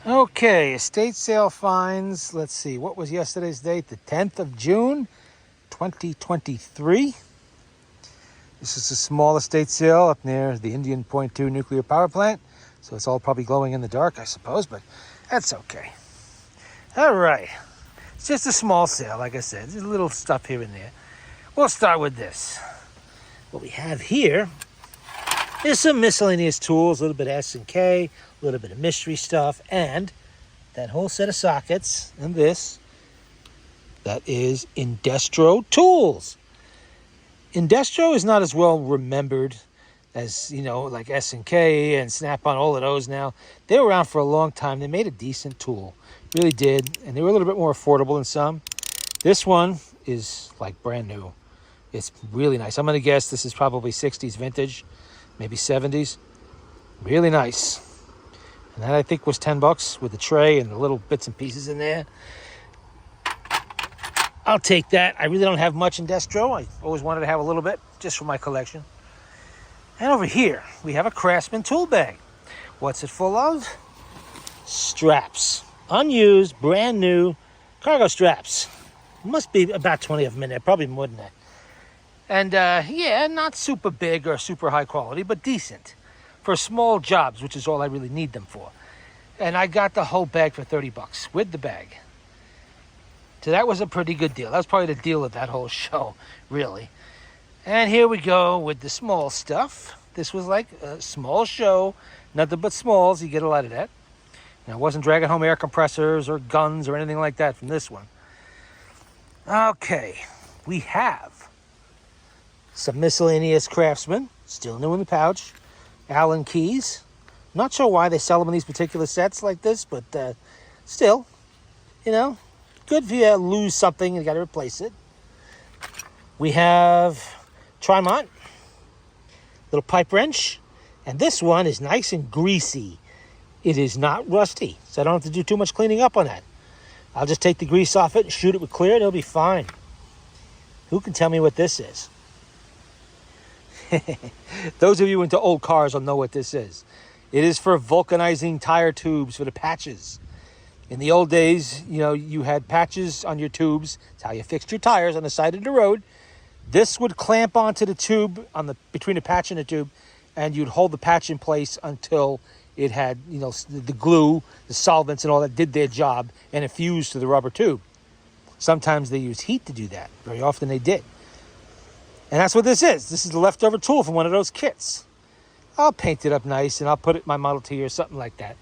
Okay, estate sale finds. Let's see, what was yesterday's date? The 10th of June, 2023. This is a small estate sale up near the Indian Point 2 nuclear power plant. So it's all probably glowing in the dark, I suppose, but that's okay. All right. It's just a small sale, like I said. There's a little stuff here and there. We'll start with this. What we have here is some miscellaneous tools, a little bit of S&K, a little bit of mystery stuff, and that whole set of sockets, and this, that is Indestro tools. Indestro is not as well remembered as, like S&K and Snap-on, all of those now. They were around for a long time. They made a decent tool, really did, and they were a little bit more affordable than some. This one is like brand new. It's really nice. I'm going to guess this is probably 60s vintage, maybe 70s. Really nice. And that I think was $10 with the tray and the little bits and pieces in there. I'll take that. I really don't have much Indestro. I always wanted to have a little bit just for my collection. And over here, we have a Craftsman tool bag. What's it full of? Straps. Unused, brand new cargo straps. Must be about 20 of them in there, probably more than that. And yeah, not super big or super high quality, but decent for small jobs, which is all I really need them for. And I got the whole bag for $30 with the bag. So that was a pretty good deal. That was probably the deal of that whole show, really. And here we go with the small stuff. This was like a small show, nothing but smalls. You get a lot of that. Now, I wasn't dragging home air compressors or guns or anything like that from this one. Okay, we have some miscellaneous Craftsman, still new in the pouch. Allen keys. Not sure why they sell them in these particular sets like this, but still, good if you lose something and you got to replace it. We have Trimont, little pipe wrench, and this one is nice and greasy. It is not rusty, so I don't have to do too much cleaning up on that. I'll just take the grease off it and shoot it with clear, and it'll be fine. Who can tell me what this is? Those of you into old cars will know what this is. It is for vulcanizing tire tubes for the patches. In the old days, you had patches on your tubes. That's how you fixed your tires on the side of the road. This would clamp onto the tube between the patch and the tube, and you'd hold the patch in place until it had, the glue, the solvents, and all that did their job, and it fused to the rubber tube. Sometimes they used heat to do that. Very often they did. And that's what this is. This is the leftover tool from one of those kits. I'll paint it up nice, and I'll put it in my Model T or something like that.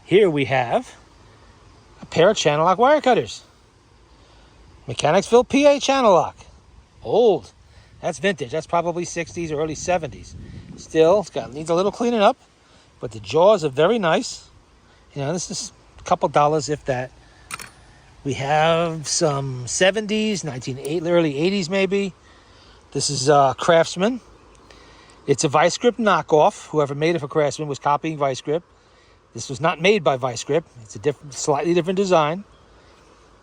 Here we have a pair of channel lock wire cutters. Mechanicsville, PA channel lock. Old. That's vintage. That's probably 60s or early 70s. Still, needs a little cleaning up, but the jaws are very nice. This is a couple dollars, if that. We have some 70s, early 80s maybe. This is Craftsman. It's a Vice Grip knockoff. Whoever made it for Craftsman was copying Vice Grip. This was not made by Vice Grip. It's a slightly different design.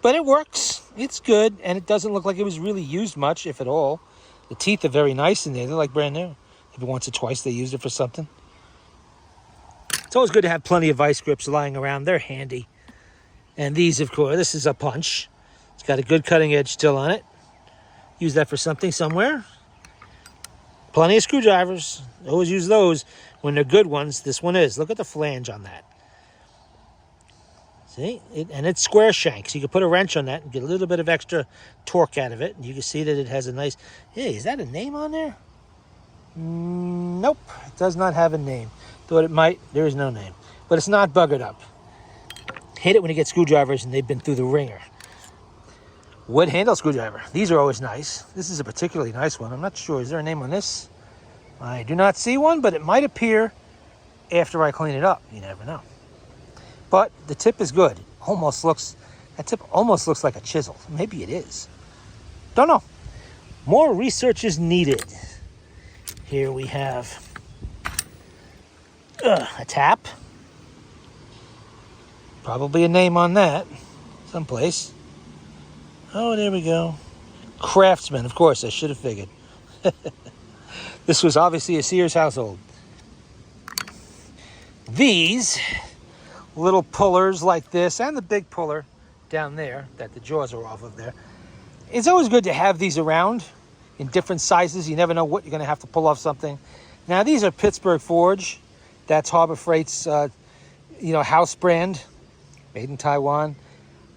But it works. It's good, and it doesn't look like it was really used much, if at all. The teeth are very nice in there. They're like brand new. Maybe once or twice they used it for something. It's always good to have plenty of Vice Grips lying around. They're handy. And these, of course, this is a punch. It's got a good cutting edge still on it. Use that for something somewhere. Plenty of screwdrivers. Always use those when they're good ones. This one is. Look at the flange on that. See? And it's square shank, so you can put a wrench on that and get a little bit of extra torque out of it. And you can see that it has a nice... Hey, is that a name on there? Nope. It does not have a name. Thought it might. There is no name. But it's not buggered up. Hate it when you get screwdrivers and they've been through the ringer. Wood handle screwdriver. These are always nice. This is a particularly nice one. I'm not sure. Is there a name on this? I do not see one, but it might appear after I clean it up. You never know. But the tip is good. That tip almost looks like a chisel. Maybe it is. Don't know. More research is needed. Here we have a tap. Probably a name on that someplace. Oh, there we go. Craftsman, of course, I should have figured. This was obviously a Sears household. These little pullers like this and the big puller down there that the jaws are off of there. It's always good to have these around in different sizes. You never know what you're going to have to pull off something. Now, these are Pittsburgh Forge. That's Harbor Freight's, house brand, made in Taiwan.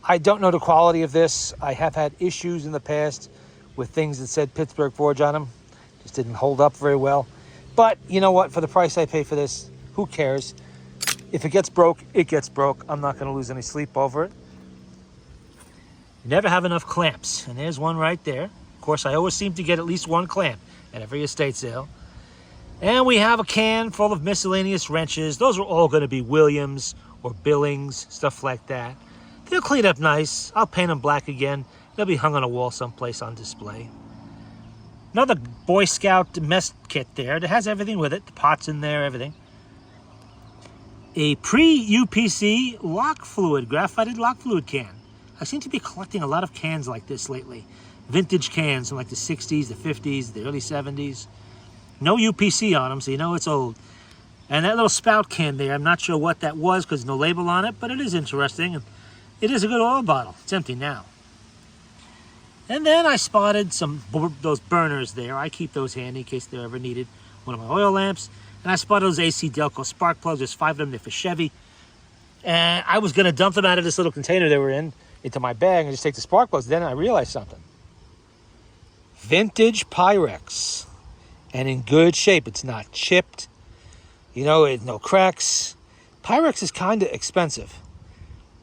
I don't know the quality of this. I have had issues in the past with things that said Pittsburgh Forge on them. Just didn't hold up very well. But you know what? For the price I pay for this, who cares? If it gets broke, it gets broke. I'm not going to lose any sleep over it. You never have enough clamps. And there's one right there. Of course, I always seem to get at least one clamp at every estate sale. And we have a can full of miscellaneous wrenches. Those are all going to be Williams or Billings, stuff like that. They'll clean up nice. I'll paint them black again. They'll be hung on a wall someplace on display. Another Boy Scout mess kit there that has everything with it. The pots in there, everything. A pre-UPC lock fluid, graphited lock fluid can. I seem to be collecting a lot of cans like this lately. Vintage cans from like the 60s, the 50s, the early 70s. No UPC on them, so you know it's old. And that little spout can there, I'm not sure what that was because no label on it, but it is interesting. And it is a good oil bottle. It's empty now. And then I spotted those burners there. I keep those handy in case they're ever needed. One of my oil lamps. And I spotted those AC Delco spark plugs. There's 5 of them. They're for Chevy. And I was going to dump them out of this little container they were in into my bag and just take the spark plugs. Then I realized something. Vintage Pyrex. And in good shape. It's not chipped. It's no cracks. Pyrex is kind of expensive.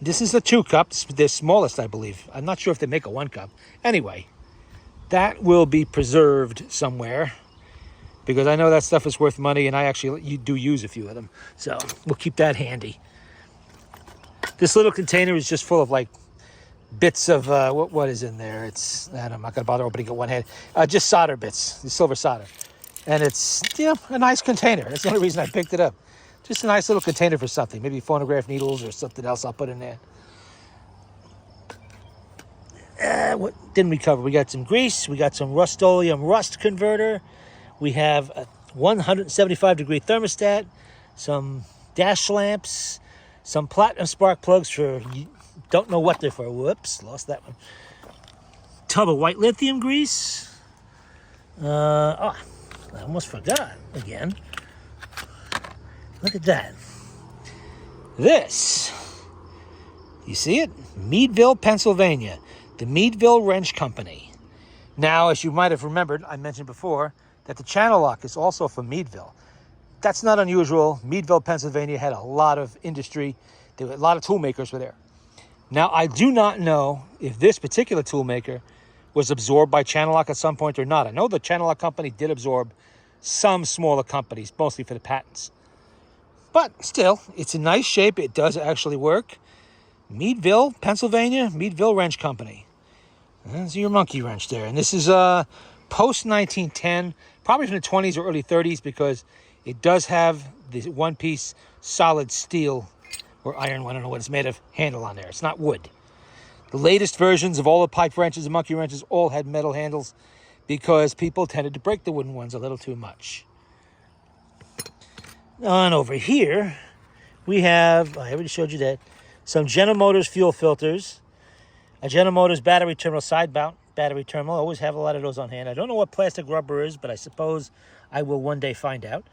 This is a 2-cup. They're smallest, I believe. I'm not sure if they make a 1-cup. Anyway, that will be preserved somewhere because I know that stuff is worth money, and I actually do use a few of them. So we'll keep that handy. This little container is just full of like bits of what is in there. I'm not going to bother opening it one hand. Just solder bits, the silver solder, and it's a nice container. That's the only reason I picked it up. Just a nice little container for something. Maybe phonograph needles or something else I'll put in there. What didn't we cover? We got some grease. We got some Rust-Oleum rust converter. We have a 175-degree thermostat. Some dash lamps. Some platinum spark plugs for... Don't know what they're for. Whoops, lost that one. Tub of white lithium grease. I almost forgot again. Look at that. This, you see it? Meadville, Pennsylvania. The Meadville Wrench Company. Now, as you might have remembered, I mentioned before that the channel lock is also from Meadville. That's not unusual. Meadville, Pennsylvania had a lot of industry. A lot of tool makers were there. Now, I do not know if this particular tool maker was absorbed by Channel Lock at some point or not. I know the Channel Lock company did absorb some smaller companies, mostly for the patents. But still, it's in nice shape. It does actually work. Meadville, Pennsylvania, Meadville Wrench Company. There's your monkey wrench there. And this is post-1910, probably from the 20s or early 30s, because it does have the one-piece solid steel or iron, I don't know what it's made of, handle on there. It's not wood. The latest versions of all the pipe wrenches and monkey wrenches all had metal handles because people tended to break the wooden ones a little too much. On over here, we have, I already showed you that, some General Motors fuel filters, a General Motors battery terminal, side mount battery terminal. I always have a lot of those on hand. I don't know what plastic rubber is, but I suppose I will one day find out.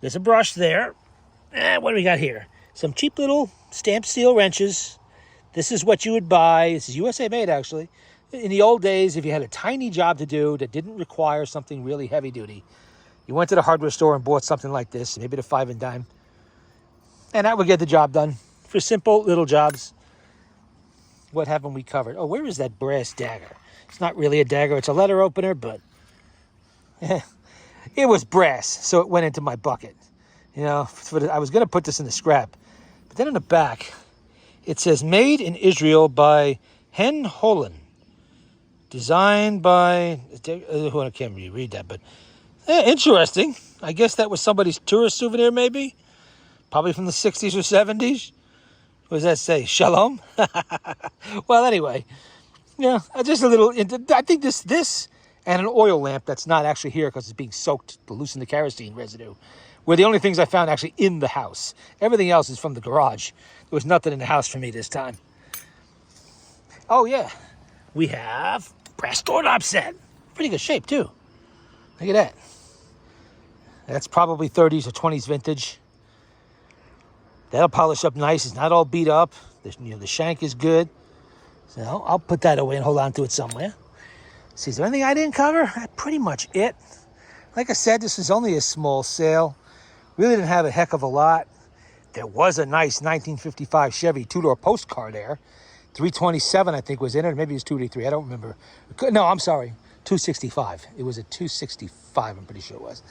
There's a brush there. What do we got here? Some cheap little stamped steel wrenches. This is what you would buy. This is USA made, actually. In the old days, if you had a tiny job to do that didn't require something really heavy duty, you went to the hardware store and bought something like this, maybe the 5 and dime, and that would get the job done for simple little jobs. What haven't we covered? Oh, where is that brass dagger? It's not really a dagger. It's a letter opener, but it was brass, so it went into my bucket. I was going to put this in the scrap, but then in the back, it says made in Israel by Hen Holland, designed by, I can't really read that, but interesting. I guess that was somebody's tourist souvenir, maybe. Probably from the 60s or 70s. What does that say? Shalom? Well, anyway. Just a little. I think this and an oil lamp that's not actually here because it's being soaked to loosen the kerosene residue were the only things I found actually in the house. Everything else is from the garage. There was nothing in the house for me this time. Oh yeah, we have brass doorknob set. Pretty good shape too. Look at that. That's probably 30s or 20s vintage. That'll polish up nice. It's not all beat up. The shank is good. So I'll put that away and hold on to it somewhere. See, is there anything I didn't cover? That's pretty much it. Like I said, this is only a small sale. Really didn't have a heck of a lot. There was a nice 1955 Chevy two-door postcar there. 327, I think, was in it. Maybe it was 283. I don't remember. No, I'm sorry. 265. It was a 265, I'm pretty sure it was.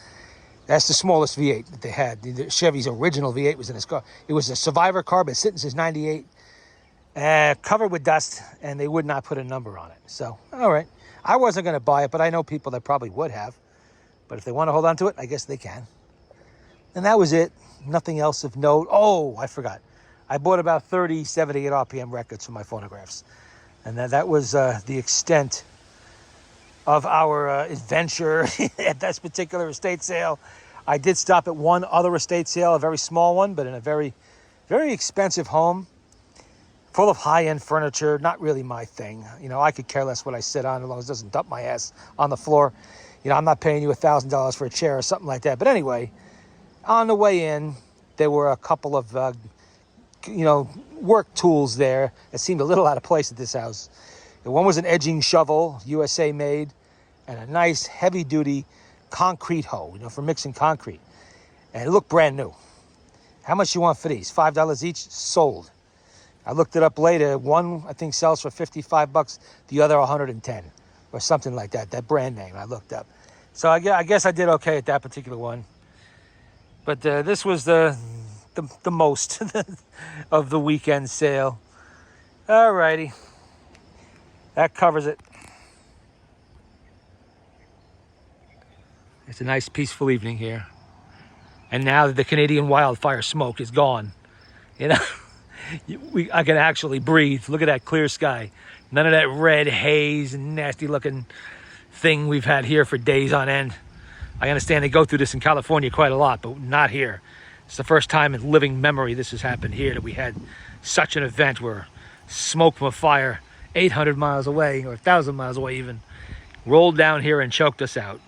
That's the smallest V8 that they had. The Chevy's original V8 was in this car. It was a Survivor car, but sitting since 98. Covered with dust, and they would not put a number on it. So, all right. I wasn't going to buy it, but I know people that probably would have. But if they want to hold on to it, I guess they can. And that was it. Nothing else of note. Oh, I forgot. I bought about 30 78 RPM records for my phonographs. And that was the extent of our adventure at this particular estate sale. I did stop at one other estate sale, a very small one, but in a very, very expensive home, full of high-end furniture. Not really my thing. You know, I could care less what I sit on as long as it doesn't dump my ass on the floor. You know, I'm not paying you $1,000 for a chair or something like that. But anyway, on the way in, there were a couple of, work tools there that seemed a little out of place at this house. One was an edging shovel, USA made, and a nice heavy-duty concrete hoe, for mixing concrete. And it looked brand new. How much you want for these? $5 each? Sold. I looked it up later. One, I think, sells for $55. The other, $110 or something like that. That brand name I looked up. So I guess I did okay at that particular one. But this was the most of the weekend sale. All righty. That covers it. It's a nice, peaceful evening here. And now that the Canadian wildfire smoke is gone, I can actually breathe. Look at that clear sky. None of that red haze and nasty-looking thing we've had here for days on end. I understand they go through this in California quite a lot, but not here. It's the first time in living memory this has happened here, that we had such an event where smoke from a fire 800 miles away, or 1,000 miles away even, rolled down here and choked us out.